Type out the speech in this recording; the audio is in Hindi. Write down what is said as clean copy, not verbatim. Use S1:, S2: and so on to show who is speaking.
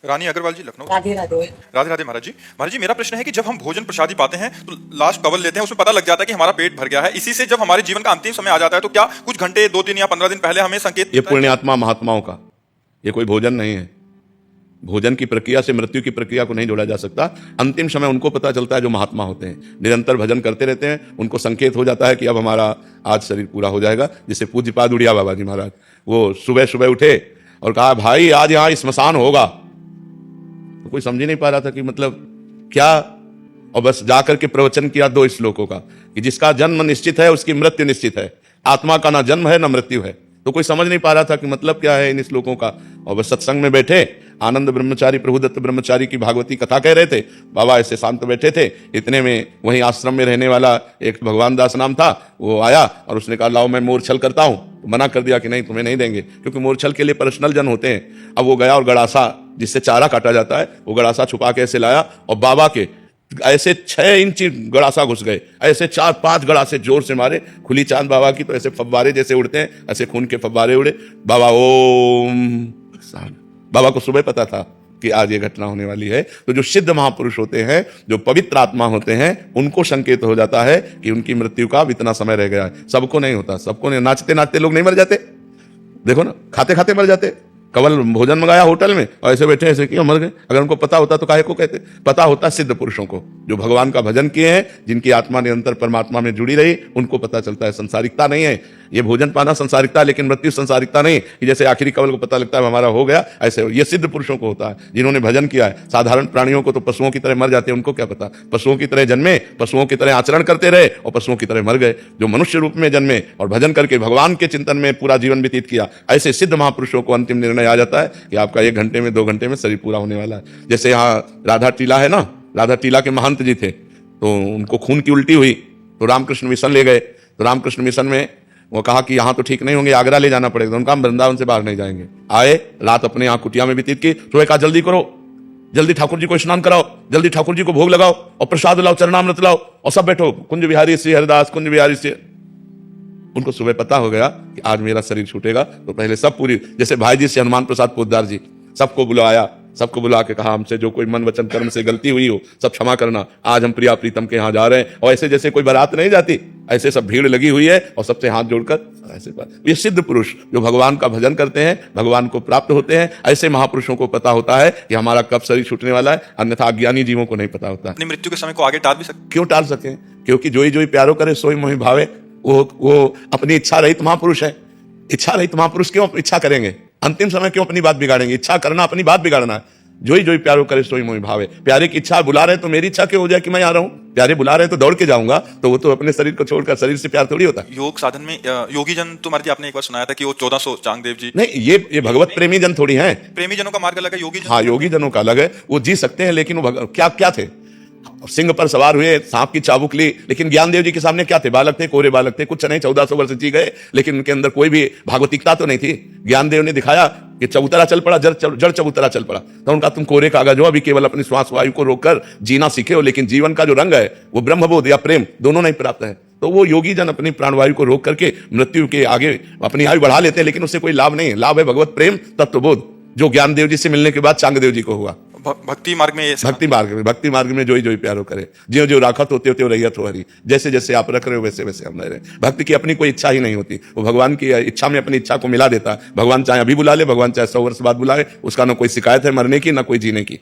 S1: रानी अग्रवाल जी, लखनऊ।
S2: राधे राधे।
S1: राधे राधे महाराज जी। महाराज जी, मेरा प्रश्न है कि जब हम भोजन प्रसादी पाते हैं तो लास्ट कवल लेते हैं, उसमें पता लग जाता है कि हमारा पेट भर गया है। इसी से जब हमारे जीवन का अंतिम समय आ जाता है तो क्या कुछ घंटे, 2-3 या 15 दिन पहले हमें संकेत
S3: ये
S1: मिलता है?
S3: पुण्यात्मा महात्माओं का, ये कोई भोजन नहीं है। भोजन की प्रक्रिया से मृत्यु की प्रक्रिया को नहीं जोड़ा जा सकता। अंतिम समय उनको पता चलता है जो महात्मा होते हैं, निरंतर भजन करते रहते हैं। उनको संकेत हो जाता है कि अब हमारा आज शरीर पूरा हो जाएगा। जैसे पूज्यपाद उड़िया बाबा जी महाराज, वो सुबह सुबह उठे और कहा भाई आज यहाँ स्मशान होगा। तो कोई समझ ही नहीं पा रहा था कि मतलब क्या, और बस जाकर के प्रवचन किया 2 श्लोकों का कि जिसका जन्म निश्चित है उसकी मृत्यु निश्चित है, आत्मा का ना जन्म है ना मृत्यु है। तो कोई समझ नहीं पा रहा था कि मतलब क्या है इन श्लोकों का। और बस सत्संग में बैठे, आनंद ब्रह्मचारी प्रभुदत्त ब्रह्मचारी की भागवती कथा कह रहे थे, बाबा ऐसे शांत बैठे थे। इतने में वहीं आश्रम में रहने वाला एक भगवान दास नाम था, वो आया और उसने कहा लाओ मैं मोरछल करता हूं। तो मना कर दिया कि नहीं, तुम्हें नहीं देंगे, क्योंकि मोरछल के लिए पर्सनल जन होते हैं। अब वो गया और गड़ासा जिससे चारा काटा जाता है, वो गड़ासा छुपा के ऐसे लाया और बाबा के ऐसे 6 इंच गड़ासा घुस गए, ऐसे 4-5 गड़ासे जोर से मारे। खुली चांद बाबा की तो ऐसे फव्वारे जैसे उड़ते हैं, ऐसे खून के फव्वारे उड़े। बाबा ओम, बाबा को सुबह पता था कि आज ये घटना होने वाली है। तो जो सिद्ध महापुरुष होते हैं, जो पवित्र आत्मा होते हैं, उनको संकेत हो जाता है कि उनकी मृत्यु का अब इतना समय रह गया है। सबको नहीं होता, सबको नहीं। नाचते नाचते लोग नहीं मर जाते, देखो ना, खाते खाते मर जाते। कवल भोजन मंगाया होटल में और ऐसे बैठे ऐसे क्यों मर गए। अगर उनको पता होता तो काहे को कहते। पता होता सिद्ध पुरुषों को, जो भगवान का भजन किए हैं, जिनकी आत्मा निरंतर परमात्मा में जुड़ी रही, उनको पता चलता है। संसारिकता नहीं है ये, भोजन पाना संसारिकता, लेकिन मृत्यु संसारिकता नहीं कि जैसे आखिरी कवल को पता लगता है हमारा हो गया, ऐसे ये सिद्ध पुरुषों को होता है जिन्होंने भजन किया है। साधारण प्राणियों को तो पशुओं की तरह मर जाते हैं, उनको क्या पता। पशुओं की तरह जन्मे, पशुओं की तरह आचरण करते रहे और पशुओं की तरह मर गए। जो मनुष्य रूप में जन्मे और भजन करके भगवान के चिंतन में पूरा जीवन व्यतीत किया, ऐसे सिद्ध महापुरुषों को अंतिम निर्णय आ जाता है कि आपका 1 घंटे में 2 घंटे में शरीर पूरा होने वाला है। जैसे यहाँ राधा टीला है ना, राधा टीला के महंत जी थे, तो उनको खून की उल्टी हुई तो रामकृष्ण मिशन ले गए। तो रामकृष्ण मिशन में वो कहा कि यहाँ तो ठीक नहीं होंगे, आगरा ले जाना पड़ेगा। उनका हम वृंदावन से बाहर नहीं जाएंगे। आए, रात अपने यहाँ कुटिया में व्यतीत की। तो कहा जल्दी करो, जल्दी ठाकुर जी को स्नान कराओ, जल्दी ठाकुर जी को भोग लगाओ और प्रसाद लाओ, चरणामृत लाओ और सब बैठो। कुंज बिहारी श्री हरिदास, कुंज बिहारी श्री। उनको सुबह पता हो गया कि आज मेरा शरीर छूटेगा। तो पहले सब पूरी, जैसे भाई जी से हनुमान प्रसाद पोद्दार जी, सबको बुलाया, सबको बुला के कहा हमसे जो कोई मन वचन कर्म से गलती हुई हो सब क्षमा करना। आज हम प्रिया प्रीतम के यहाँ जा रहे हैं। और ऐसे जैसे कोई बारात नहीं जाती, ऐसे सब भीड़ लगी हुई है और सबसे हाथ जोड़कर ऐसे पर। ये सिद्ध पुरुष जो भगवान का भजन करते हैं, भगवान को प्राप्त होते हैं, ऐसे महापुरुषों को पता होता है कि हमारा कब शरीर छूटने वाला है। अन्यथा अज्ञानी जीवों को नहीं पता होता।
S1: अपनी मृत्यु के समय को आगे टाल भी सकते।
S3: क्यों टाल सके, क्योंकि जोई जोई प्यारो करे सोई मोहि भावे। वो अपनी इच्छा रहित महापुरुष है। इच्छा रहित महापुरुष क्यों इच्छा करेंगे, अंतिम समय क्यों अपनी बात बिगाड़ेंगे। इच्छा करना अपनी बात बिगाड़ना है। जोई जोई प्यारो करे सोई मोहि भावे। प्यारे की इच्छा, बुला रहे तो मेरी इच्छा क्यों हो जाए कि मैं आ रहा हूं। प्यारे बुला रहे तो दौड़ के जाऊंगा, तो वो तो अपने शरीर को छोड़कर, शरीर से प्यार थोड़ी होता।
S1: योग साधन में योगी जन तो महाराज जी आपने एक बार सुनाया था कि वो 1400 चांगदेव जी।
S3: नहीं, ये भगवत प्रेमी जन थोड़ी हैं।
S1: प्रेमी जनों का मार्ग अलग है, योगी जन।
S3: हाँ, योगी जनों का अलग है। वो जी सकते हैं, लेकिन वो क्या क्या थे। सिंह पर सवार हुए, सांप की चाबुक ली, लेकिन ज्ञानदेव जी के सामने क्या थे। बालक थे, कोरे बालक थे, कुछ नहीं, 1400 वर्ष जी गए, लेकिन उनके अंदर कोई भी भागवतिकता तो नहीं थी। ज्ञानदेव ने दिखाया कि चबूतरा चल पड़ा, जड़ चबूतरा चल पड़ा। तो उनका तुम कोरे कागज हो, अभी केवल अपनी श्वास वायु को रोककर जीना सीखे हो, लेकिन जीवन का जो रंग है वो ब्रह्मबोध या प्रेम दोनों नहीं प्राप्त है। तो वो योगी जन अपनी प्राणवायु को रोक करके मृत्यु के आगे अपनी आयु बढ़ा लेते हैं, लेकिन उससे कोई लाभ नहीं है। लाभ है भगवत प्रेम तत्वबोध, जो ज्ञानदेव जी से मिलने के बाद चांगदेव जी को हुआ।
S1: भक्ति मार्ग में,
S3: भक्ति मार्ग में जोई जोई प्यारो करे। ज्यों ज्यों राखत होते होते रैयत हो हरी। जैसे जैसे आप रख रहे हो वैसे वैसे हम रह रहे हैं। भक्ति की अपनी कोई इच्छा ही नहीं होती, वो भगवान की इच्छा में अपनी इच्छा को मिला देता है। भगवान चाहे अभी बुला ले, भगवान चाहे 100 वर्ष बाद बुलाए, उसका ना कोई शिकायत है मरने की ना कोई जीने की।